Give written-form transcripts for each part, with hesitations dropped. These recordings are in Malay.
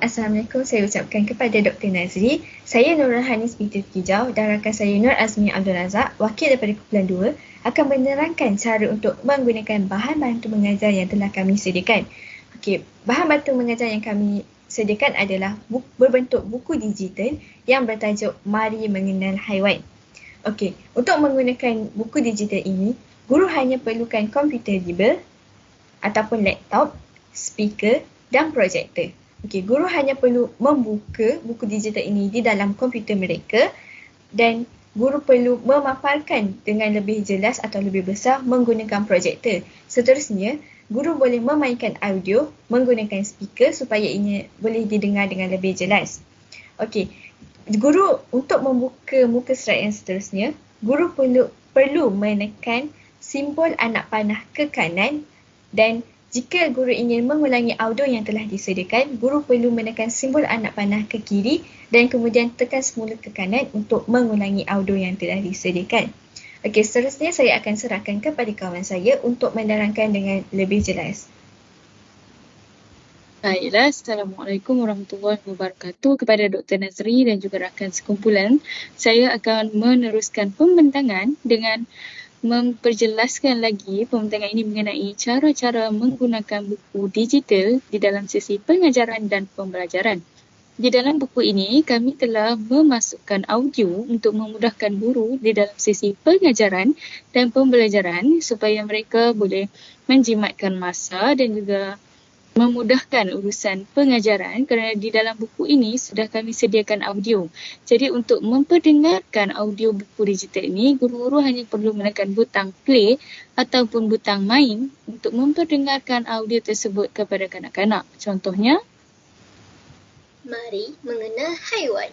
Assalamualaikum, saya ucapkan kepada Dr. Nazri. Saya Nurul Hanis binti Kijau dan rakan saya Nur Azmi Abdul Razak, wakil daripada Kumpulan 2, akan menerangkan cara untuk menggunakan bahan bantu mengajar yang telah kami sediakan. Okey, bahan bantu mengajar yang kami sediakan adalah berbentuk buku digital yang bertajuk Mari Mengenal Haiwan. Okey, untuk menggunakan buku digital ini, guru hanya perlukan komputer rebel ataupun laptop, speaker dan projektor. Okey, guru hanya perlu membuka buku digital ini di dalam komputer mereka dan guru perlu memaparkan dengan lebih jelas atau lebih besar menggunakan projektor. Seterusnya, guru boleh memainkan audio menggunakan speaker supaya ini boleh didengar dengan lebih jelas. Okey, guru untuk membuka muka surat yang seterusnya, guru perlu menekan simbol anak panah ke kanan dan jika guru ingin mengulangi audio yang telah disediakan, guru perlu menekan simbol anak panah ke kiri dan kemudian tekan semula ke kanan untuk mengulangi audio yang telah disediakan. Okey, seterusnya saya akan serahkan kepada kawan saya untuk menerangkan dengan lebih jelas. Baiklah, Assalamualaikum warahmatullahi wabarakatuh kepada Dr. Nazri dan juga rakan sekumpulan. Saya akan meneruskan pembentangan dengan memperjelaskan lagi pembentangan ini mengenai cara-cara menggunakan buku digital di dalam sesi pengajaran dan pembelajaran. Di dalam buku ini, kami telah memasukkan audio untuk memudahkan guru di dalam sesi pengajaran dan pembelajaran supaya mereka boleh menjimatkan masa dan juga memudahkan urusan pengajaran kerana di dalam buku ini sudah kami sediakan audio. Jadi untuk memperdengarkan audio buku digital ini, guru-guru hanya perlu menekan butang play ataupun butang main untuk memperdengarkan audio tersebut kepada kanak-kanak. Contohnya, Mari mengenal haiwan.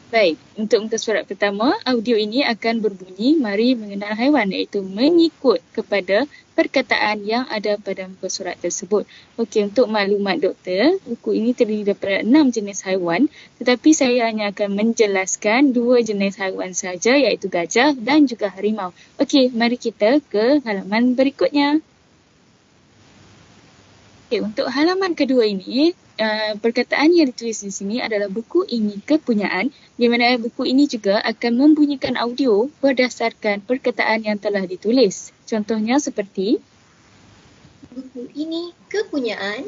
baik, untuk muka surat pertama, audio ini akan berbunyi mari mengenal haiwan iaitu mengikut kepada perkataan yang ada pada muka surat tersebut. Okey, untuk maklumat doktor, buku ini terdiri daripada 6 jenis haiwan tetapi saya hanya akan menjelaskan 2 jenis haiwan saja iaitu gajah dan juga harimau. Okey, mari kita ke halaman berikutnya. Okey, untuk halaman kedua ini, perkataan yang ditulis di sini adalah buku ini kepunyaan di mana buku ini juga akan membunyikan audio berdasarkan perkataan yang telah ditulis. Contohnya seperti, Buku ini kepunyaan.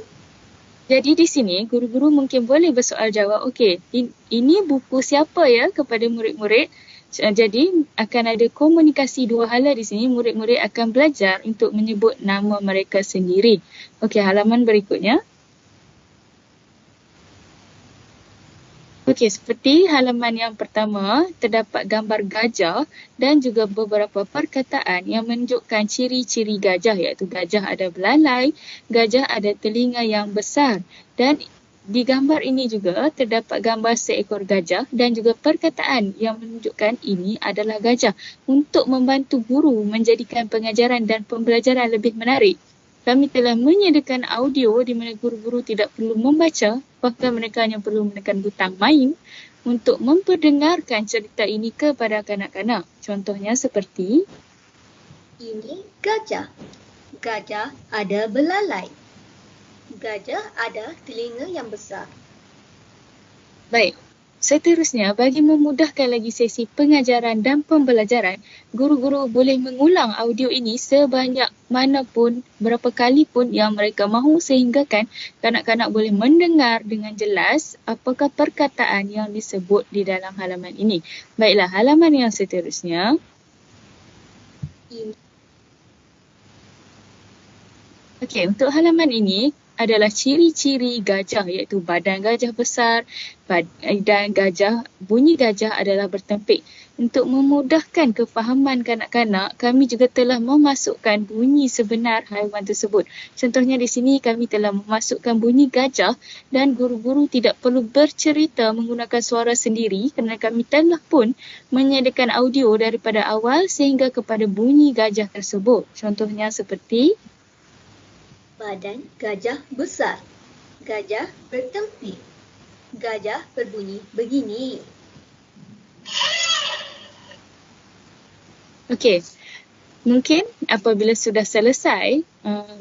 jadi di sini guru-guru mungkin boleh bersoal jawab, okey, ini buku siapa ya kepada murid-murid? Jadi akan ada komunikasi dua hala di sini, murid-murid akan belajar untuk menyebut nama mereka sendiri. Okey, halaman berikutnya. Okey, seperti halaman yang pertama, terdapat gambar gajah dan juga beberapa perkataan yang menunjukkan ciri-ciri gajah iaitu gajah ada belalai, gajah ada telinga yang besar dan di gambar ini juga terdapat gambar seekor gajah dan juga perkataan yang menunjukkan ini adalah gajah untuk membantu guru menjadikan pengajaran dan pembelajaran lebih menarik. Kami telah menyediakan audio di mana guru-guru tidak perlu membaca, bahkan mereka hanya perlu menekan butang main untuk memperdengarkan cerita ini kepada kanak-kanak. Contohnya seperti, Ini gajah. Gajah ada belalai. Gajah ada telinga yang besar. baik. Seterusnya, bagi memudahkan lagi sesi pengajaran dan pembelajaran, guru-guru boleh mengulang audio ini sebanyak manapun, berapa kali pun yang mereka mahu sehingga kan kanak-kanak boleh mendengar dengan jelas apakah perkataan yang disebut di dalam halaman ini. Baiklah, halaman yang seterusnya. Ini Okey, untuk halaman ini adalah ciri-ciri gajah iaitu badan gajah besar dan bunyi gajah adalah bertempik. Untuk memudahkan kefahaman kanak-kanak, kami juga telah memasukkan bunyi sebenar haiwan tersebut. Contohnya di sini kami telah memasukkan bunyi gajah dan guru-guru tidak perlu bercerita menggunakan suara sendiri kerana kami telah pun menyediakan audio daripada awal sehingga kepada bunyi gajah tersebut. Contohnya seperti, badan gajah besar. Gajah bertempik. Gajah berbunyi begini. okey, mungkin apabila sudah selesai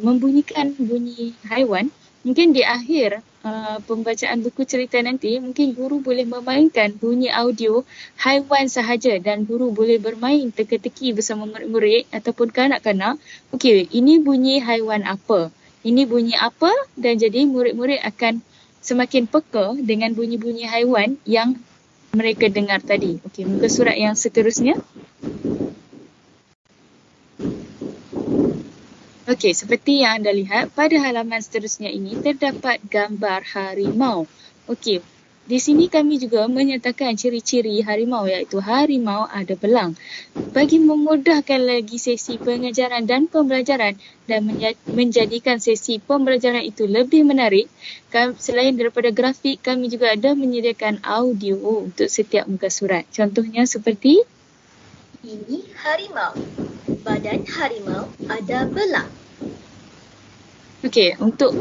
membunyikan bunyi haiwan, Mungkin di akhir pembacaan buku cerita nanti, mungkin guru boleh memainkan bunyi audio haiwan sahaja dan guru boleh bermain teka-teki bersama murid-murid ataupun kanak-kanak. Okey, ini bunyi haiwan apa? Ini bunyi apa? Dan jadi murid-murid akan semakin peka dengan bunyi-bunyi haiwan yang mereka dengar tadi. Okey, muka surat yang seterusnya. Okey, seperti yang anda lihat, pada halaman seterusnya ini terdapat gambar harimau. Okey, di sini kami juga menyatakan ciri-ciri harimau, iaitu harimau ada belang. Bagi memudahkan lagi sesi pengajaran dan pembelajaran dan menjadikan sesi pembelajaran itu lebih menarik, selain daripada grafik, kami juga ada menyediakan audio untuk setiap muka surat. Contohnya seperti Ini harimau. Badan harimau ada belang. okey, untuk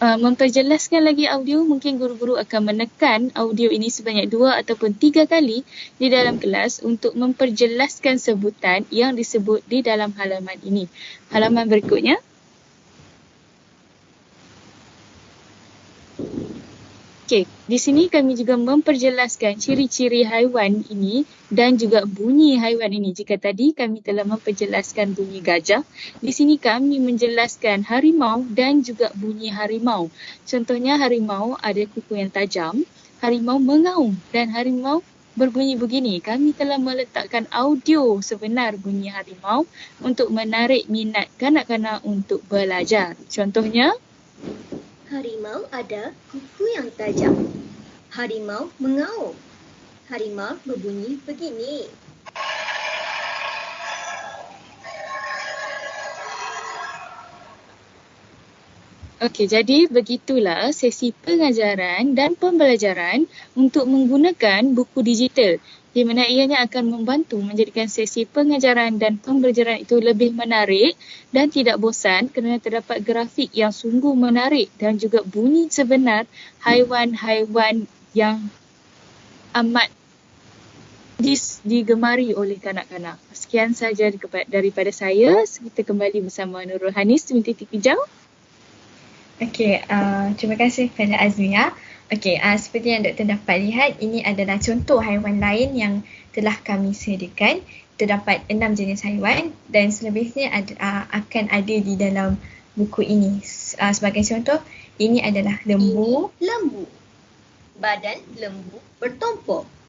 memperjelaskan lagi audio, mungkin guru-guru akan menekan audio ini sebanyak 2 ataupun 3 kali di dalam kelas untuk memperjelaskan sebutan yang disebut di dalam halaman ini. Halaman berikutnya. Okey, di sini kami juga memperjelaskan ciri-ciri haiwan ini dan juga bunyi haiwan ini. Jika tadi kami telah memperjelaskan bunyi gajah, di sini kami menjelaskan harimau dan juga bunyi harimau. Contohnya harimau ada kuku yang tajam, harimau mengaum dan harimau berbunyi begini. Kami telah meletakkan audio sebenar bunyi harimau untuk menarik minat kanak-kanak untuk belajar. Contohnya, Harimau ada kuku yang tajam. Harimau mengaum. Harimau berbunyi begini. okey, jadi begitulah sesi pengajaran dan pembelajaran untuk menggunakan buku digital, di mana ianya akan membantu menjadikan sesi pengajaran dan pembelajaran itu lebih menarik dan tidak bosan kerana terdapat grafik yang sungguh menarik dan juga bunyi sebenar haiwan-haiwan yang amat digemari oleh kanak-kanak. Sekian sahaja daripada saya. Kita kembali bersama Nurul Hanis binti Hijau. Okey, terima kasih kepada Azmia. Okey, seperti yang doktor dapat lihat, ini adalah contoh haiwan lain yang telah kami sediakan. Terdapat 6 jenis haiwan dan selebihnya akan ada di dalam buku ini. Sebagai contoh, ini adalah lembu. Ini lembu. Badan lembu bertumpuk.